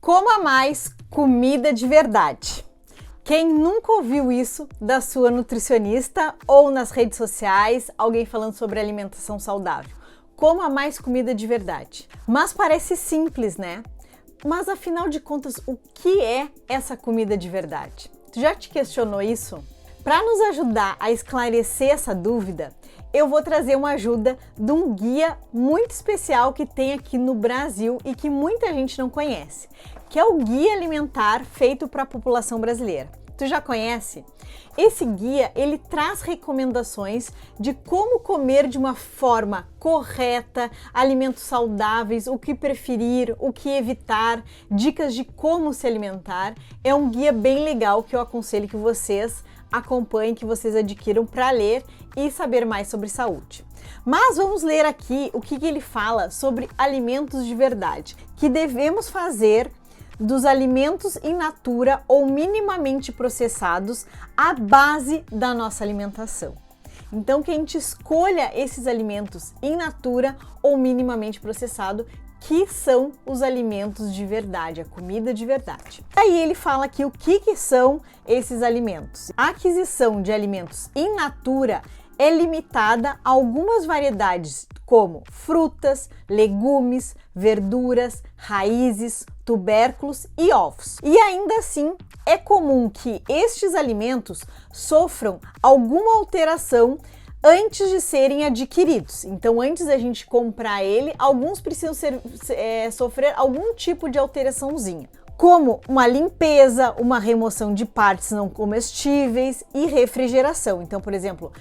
Coma mais comida de verdade. Quem nunca ouviu isso da sua nutricionista ou nas redes sociais, alguém falando sobre alimentação saudável? Coma mais comida de verdade. Mas parece simples, né? Mas afinal de contas, o que é essa comida de verdade? Tu já te questionou isso? Para nos ajudar a esclarecer essa dúvida, eu vou trazer uma ajuda de um guia muito especial que tem aqui no Brasil e que muita gente não conhece, que é o Guia Alimentar feito para a população brasileira. Tu já conhece? Esse guia, ele traz recomendações de como comer de uma forma correta, alimentos saudáveis, o que preferir, o que evitar, dicas de como se alimentar. É um guia bem legal que eu aconselho que vocês acompanhem, que vocês adquiram para ler e saber mais sobre saúde. Mas vamos ler aqui o que ele fala sobre alimentos de verdade, que devemos fazer dos alimentos in natura ou minimamente processados a base da nossa alimentação. Então que a gente escolha esses alimentos in natura ou minimamente processado, que são os alimentos de verdade, a comida de verdade. Aí ele fala aqui o que são esses alimentos. A aquisição de alimentos in natura é limitada a algumas variedades como frutas, legumes, verduras, raízes, tubérculos e ovos. E ainda assim, é comum que estes alimentos sofram alguma alteração antes de serem adquiridos. Então, antes da gente comprar ele, alguns precisam sofrer algum tipo de alteraçãozinha, como uma limpeza, uma remoção de partes não comestíveis e refrigeração. Então, por exemplo,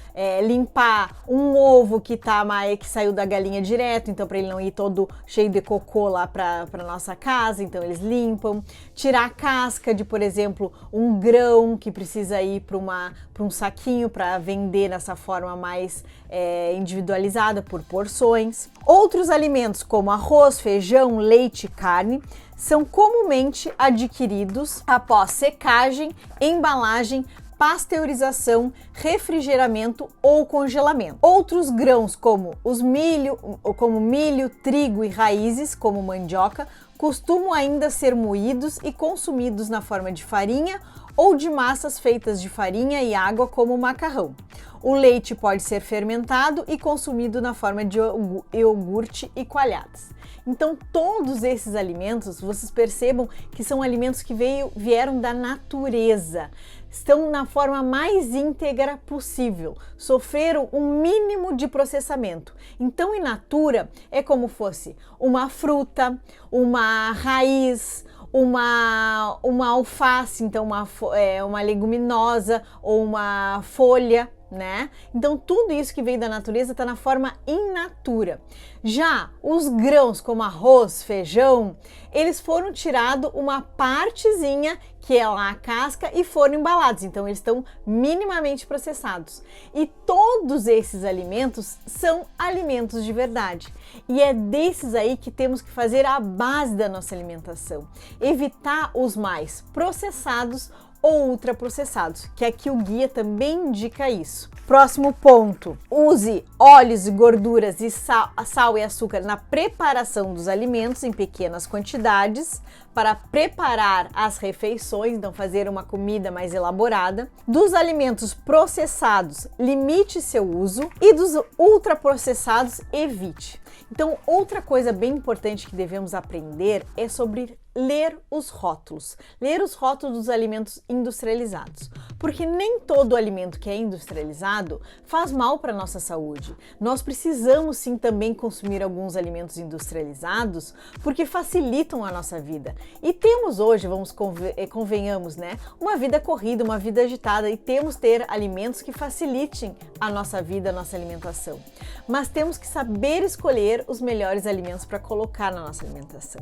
limpar um ovo que saiu da galinha direto, então para ele não ir todo cheio de cocô lá para nossa casa, então eles limpam. Tirar a casca de, por exemplo, um grão que precisa ir para um saquinho para vender dessa forma mais individualizada por porções. Outros alimentos como arroz, feijão, leite e carne são comumente adquiridos após secagem, embalagem, pasteurização, refrigeramento ou congelamento. Outros grãos como milho, trigo e raízes, como mandioca, costumam ainda ser moídos e consumidos na forma de farinha ou de massas feitas de farinha e água, como o macarrão. O leite pode ser fermentado e consumido na forma de iogurte e coalhadas. Então, todos esses alimentos, vocês percebam que são alimentos que vieram da natureza, estão na forma mais íntegra possível, sofreram um mínimo de processamento. Então, in natura é como fosse uma fruta, uma raiz, uma alface, então uma leguminosa ou uma folha, né? Então tudo isso que veio da natureza está na forma in natura. Já os grãos como arroz, feijão, eles foram tirados uma partezinha, que é lá a casca, e foram embalados, então eles estão minimamente processados. E todos esses alimentos são alimentos de verdade. E é desses aí que temos que fazer a base da nossa alimentação. Evitar os mais processados ou ultraprocessados, que aqui o guia também indica isso. Próximo ponto: use óleos e gorduras e sal e açúcar na preparação dos alimentos em pequenas quantidades para preparar as refeições, então fazer uma comida mais elaborada. Dos alimentos processados, limite seu uso, e dos ultraprocessados, evite. Então, outra coisa bem importante que devemos aprender é sobre ler os rótulos dos alimentos industrializados, porque nem todo alimento que é industrializado faz mal para a nossa saúde. Nós precisamos sim também consumir alguns alimentos industrializados, porque facilitam a nossa vida. E temos hoje, convenhamos, né, uma vida corrida, uma vida agitada, e temos que ter alimentos que facilitem a nossa vida, a nossa alimentação. Mas temos que saber escolher os melhores alimentos para colocar na nossa alimentação.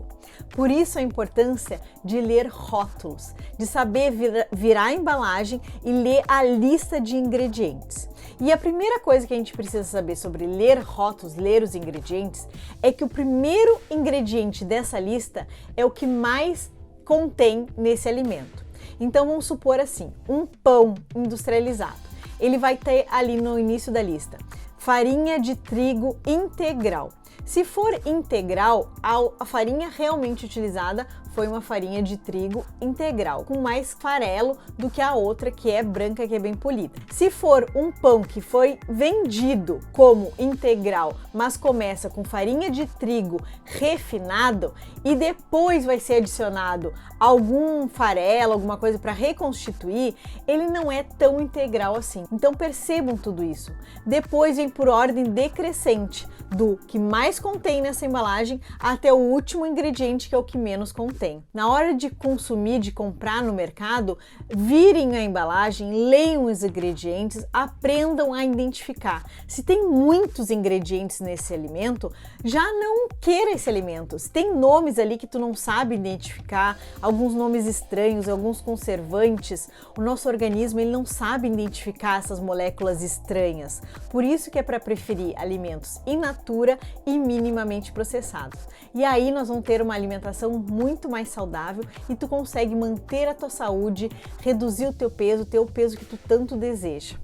Por isso a importância de ler rótulos, de saber virar a embalagem e ler a lista de ingredientes. E a primeira coisa que a gente precisa saber sobre ler rótulos, ler os ingredientes, é que o primeiro ingrediente dessa lista é o que mais contém nesse alimento. Então vamos supor assim, um pão industrializado. Ele vai ter ali no início da lista farinha de trigo integral. Se for integral, a farinha realmente utilizada foi uma farinha de trigo integral, com mais farelo do que a outra, que é branca, que é bem polida. Se for um pão que foi vendido como integral, mas começa com farinha de trigo refinado e depois vai ser adicionado algum farelo, alguma coisa para reconstituir, ele não é tão integral assim. Então percebam tudo isso. Depois vem por ordem decrescente, do que mais contém nessa embalagem até o último ingrediente, que é o que menos contém. Na hora de consumir, de comprar no mercado, virem a embalagem, leiam os ingredientes, aprendam a identificar. Se tem muitos ingredientes nesse alimento, já não queira esse alimento. Se tem nomes ali que tu não sabe identificar, alguns nomes estranhos, alguns conservantes, o nosso organismo ele não sabe identificar essas moléculas estranhas. Por isso que é para preferir alimentos in natura e minimamente processados. E aí nós vamos ter uma alimentação muito mais saudável e tu consegue manter a tua saúde, reduzir o teu peso que tu tanto deseja.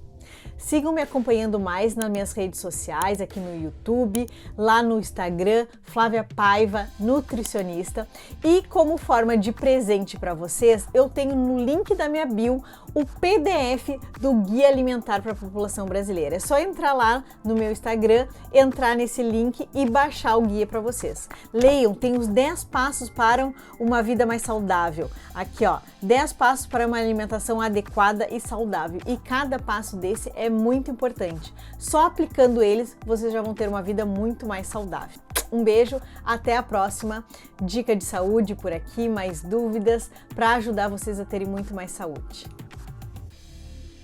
Sigam me acompanhando mais nas minhas redes sociais, aqui no YouTube, lá no Instagram, Flávia Paiva, nutricionista. E como forma de presente para vocês, eu tenho no link da minha bio o PDF do Guia Alimentar para a População Brasileira. É só entrar lá no meu Instagram, entrar nesse link e baixar o guia para vocês. Leiam, tem os 10 passos para uma vida mais saudável. Aqui, ó, 10 passos para uma alimentação adequada e saudável. E cada passo desse é muito importante. Só aplicando eles, vocês já vão ter uma vida muito mais saudável. Um beijo, até a próxima. Dica de saúde por aqui, mais dúvidas para ajudar vocês a terem muito mais saúde.